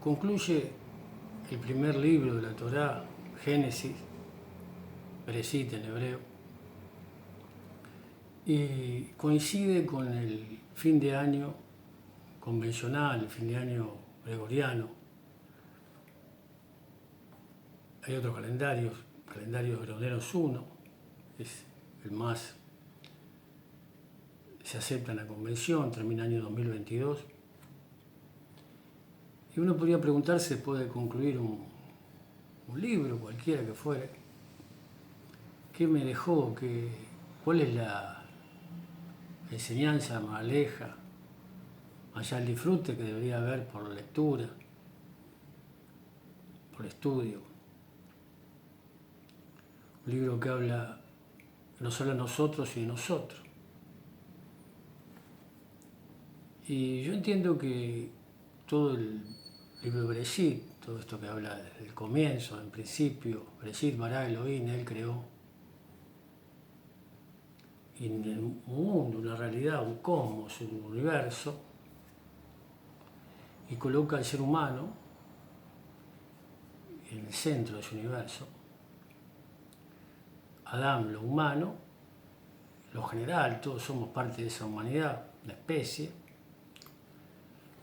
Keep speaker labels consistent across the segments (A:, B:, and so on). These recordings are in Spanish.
A: concluye el primer libro de la Torá, Génesis, Bereshit en hebreo, y coincide con el fin de año convencional, el fin de año gregoriano. Hay otros calendarios, calendario Gregorianos 1, es el más se acepta en la convención, termina el año 2022. Y uno podría preguntarse, después de concluir un libro, cualquiera que fuere, ¿qué me dejó? ¿Cuál es la enseñanza, moraleja, allá el disfrute que debería haber por lectura, por estudio? Un libro que habla no solo de nosotros y de nosotros. Y yo entiendo que todo el libro de Bereshit, todo esto que habla del comienzo, en principio, Bereshit bara Elohim, él creó, y en el mundo, una realidad, un cosmos, un universo, y coloca al ser humano en el centro de ese universo. Adán, lo humano, lo general, todos somos parte de esa humanidad, una especie,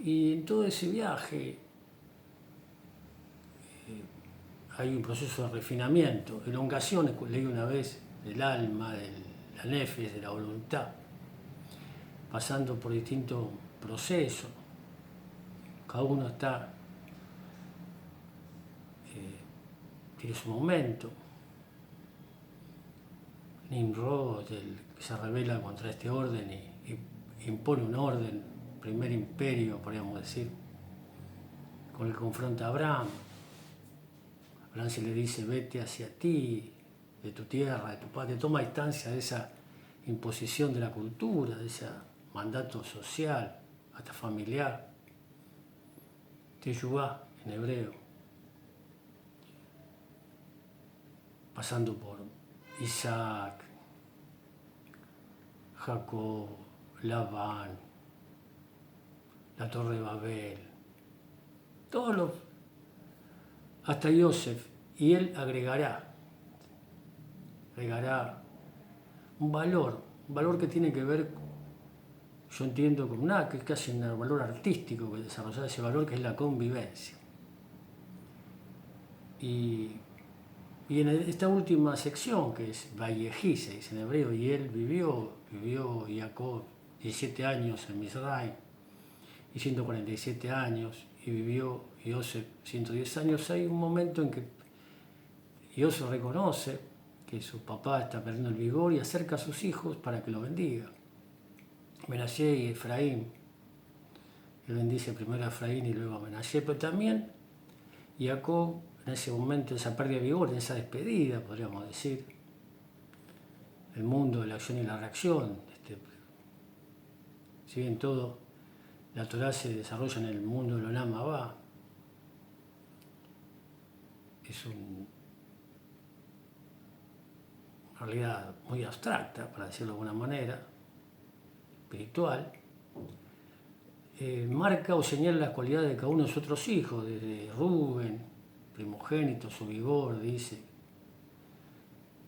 A: y en todo ese viaje hay un proceso de refinamiento, elongaciones, leí una vez, del alma, de la nefes, de la voluntad, pasando por distintos procesos. Cada uno tiene su momento. Nimrod, que se rebela contra este orden y impone un orden, primer imperio, podríamos decir, con el que confronta a Abraham. Abraham se le dice, vete hacia ti, de tu tierra, de tu patria, toma distancia de esa imposición de la cultura, de ese mandato social, hasta familiar. Teshuvá en hebreo, pasando por Isaac, Jacob, Labán, la Torre de Babel, hasta Yosef, y él agregará un valor que tiene que ver, yo entiendo, con que es casi un valor artístico, que desarrollar ese valor que es la convivencia. Y en esta última sección, que es Vayejí, se dice en hebreo, y él vivió Jacob 17 años en Misraim, y 147 años, y vivió Yosef 110 años. Hay un momento en que Yosef reconoce que su papá está perdiendo el vigor y acerca a sus hijos para que lo bendiga. Menashe y Efraín. Él bendice primero a Efraín y luego a Menashe, pero también Jacob, en ese momento, esa pérdida de vigor, en esa despedida, podríamos decir, el mundo de la acción y la reacción. Si bien todo, la Torá se desarrolla en el mundo del Olam Abba, es una realidad muy abstracta, para decirlo de alguna manera, espiritual, marca o señala las cualidades de cada uno de sus otros hijos, desde Rubén, primogénito, su vigor, dice,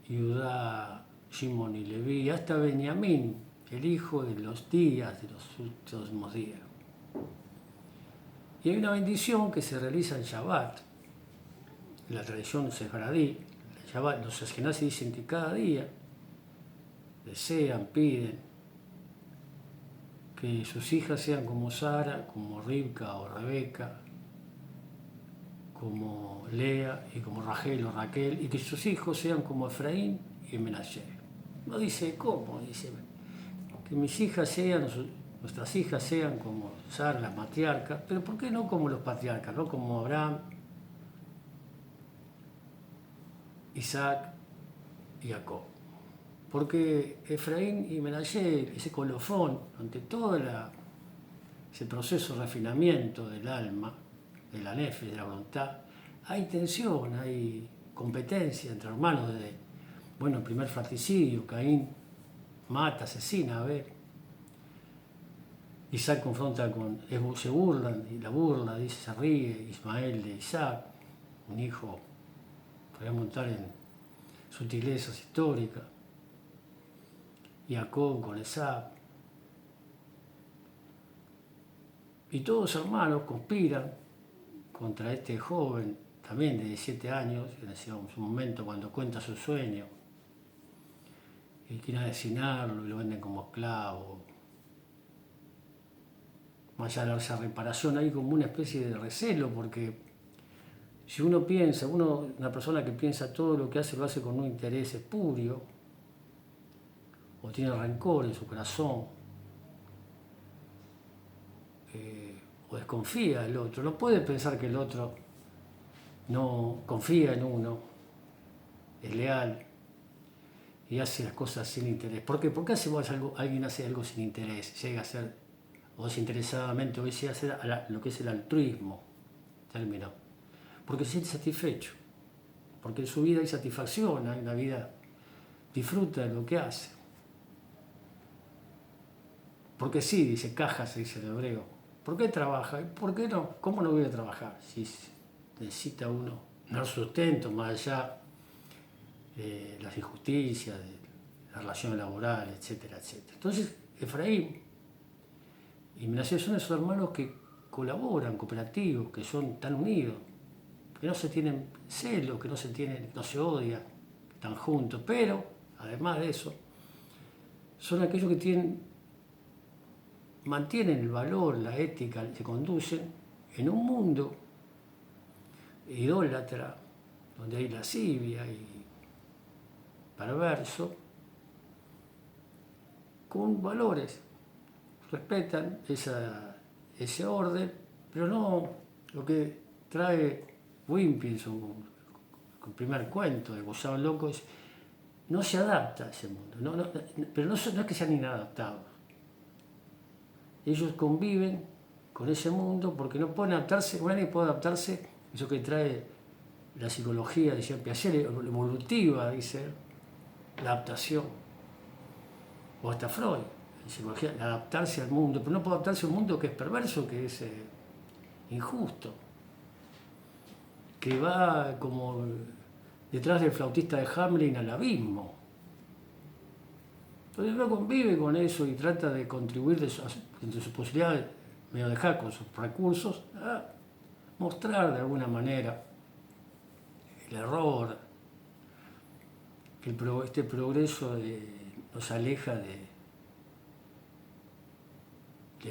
A: Judá, Shimon y Leví, hasta Benjamín, el hijo de los días, de los últimos días. Y hay una bendición que se realiza en Shabbat, en la tradición sefaradí. En Shabbat, los askenazí dicen que cada día desean, piden que sus hijas sean como Sara, como Ribka o Rebeca, como Lea y como Rachel o Raquel, y que sus hijos sean como Efraín y Menashe. No dice cómo, dice que mis hijas sean, nuestras hijas sean como Sara, la matriarca, pero ¿por qué no como los patriarcas, no como Abraham, Isaac y Jacob? Porque Efraín y Menashe, ese colofón, ante todo ese proceso de refinamiento del alma, de la nefes, de la voluntad, hay tensión, hay competencia entre hermanos desde, el primer fratricidio, Caín mata, asesina a Abel. Isaac confronta se burlan, y la burla, dice, se ríe Ismael de Isaac, un hijo, podría montar en sutilezas históricas, Jacob con Esaú, y todos hermanos conspiran contra este joven, también de 17 años, en su momento cuando cuenta su sueño, y quieren asesinarlo y lo venden como esclavo. Más allá de esa reparación hay como una especie de recelo, porque si uno piensa, una persona que piensa todo lo que hace lo hace con un interés espurio, o tiene rencor en su corazón, o desconfía del otro, no puede pensar que el otro no confía en uno, es leal y hace las cosas sin interés. ¿Por qué? ¿Por qué alguien hace algo sin interés? Llega a hacer, o desinteresadamente, o llega a hacer lo que es el altruismo, término. Porque se siente satisfecho, porque en su vida hay satisfacción, hay una vida, disfruta de lo que hace. Porque sí, dice caja, se dice en hebreo. ¿Por qué trabaja? ¿Por qué no? ¿Cómo no voy a trabajar? Si necesita uno dar sustento más allá de las injusticias, de las relaciones laborales, etcétera, etcétera. Entonces, Efraín y Menashe son esos hermanos que colaboran, cooperativos, que son tan unidos, que no se tienen celos, que no se odian, que están juntos, pero, además de eso, son aquellos que mantienen el valor, la ética, se conducen en un mundo idólatra, donde hay lascivia y perverso, con valores, respetan ese orden, pero no lo que trae Wimpy en su primer cuento de Gusano Loco es no se adapta a ese mundo, pero no es que sean inadaptados. Ellos conviven con ese mundo porque no pueden adaptarse, nadie puede adaptarse, eso que trae la psicología de Jean Piaget, evolutiva, dice, la adaptación, o hasta Freud, en psicología, adaptarse al mundo, pero no puede adaptarse a un mundo que es perverso, que es injusto, que va como detrás del flautista de Hamelin al abismo. Entonces uno convive con eso y trata de contribuir entre sus posibilidades, medio dejar con sus recursos, a mostrar de alguna manera el error, que este progreso nos aleja de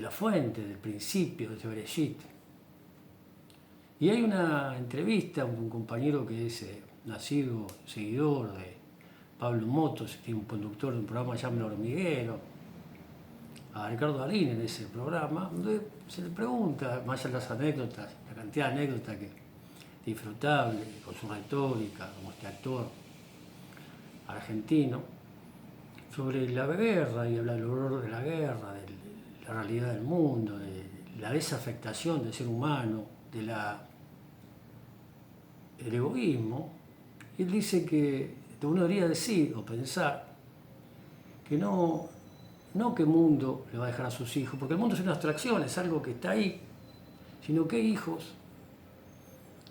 A: la fuente, del principio, de Bereshit. Y hay una entrevista a un compañero que es nacido seguidor de Pablo Motos, que es un conductor de un programa que se llama El Hormiguero, a Ricardo Darín en ese programa, donde se le pregunta, más allá de las anécdotas, la cantidad de anécdotas que disfrutable, con su retórica, como este actor argentino, sobre la guerra, y habla del horror de la guerra, de la realidad del mundo, de la desafectación del ser humano, del egoísmo. Y él dice que uno debería decir o pensar que no qué mundo le va a dejar a sus hijos, porque el mundo es una abstracción, es algo que está ahí, sino qué hijos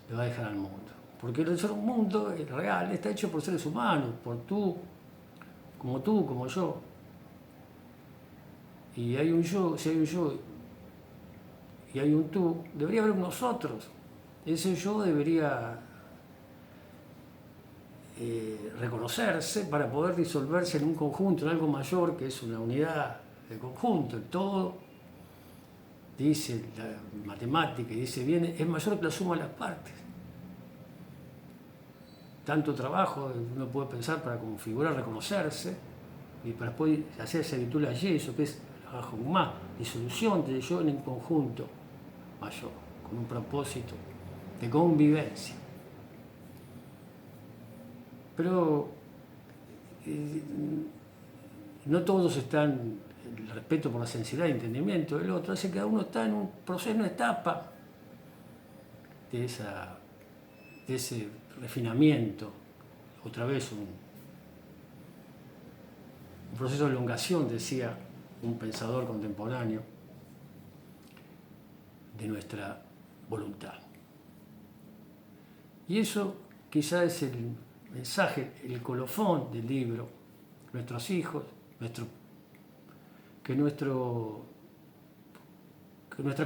A: le va a dejar al mundo. Porque el mundo real está hecho por seres humanos, por tú, como yo. Y hay un yo, si hay un yo y hay un tú, debería haber un nosotros. Ese yo debería reconocerse para poder disolverse en un conjunto, en algo mayor que es una unidad de conjunto. El todo, dice la matemática, y dice bien, es mayor que la suma de las partes. Tanto trabajo uno puede pensar para configurar, reconocerse, y para después hacer ese virtud allí, eso que es trabajo más, disolución de yo en un conjunto mayor, con un propósito de convivencia. Pero no todos están, el respeto por la sensibilidad y entendimiento del otro, hace que cada uno está en un proceso, en una etapa de ese refinamiento, otra vez un proceso de elongación, decía un pensador contemporáneo, de nuestra voluntad. Y eso quizás es el mensaje, el colofón del libro. Nuestros hijos, que nuestra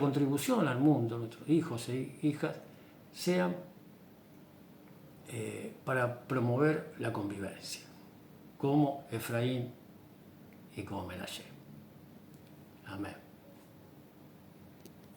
A: contribución al mundo, nuestros hijos e hijas, sean para promover la convivencia, como Efraín y como Menashe. Amén.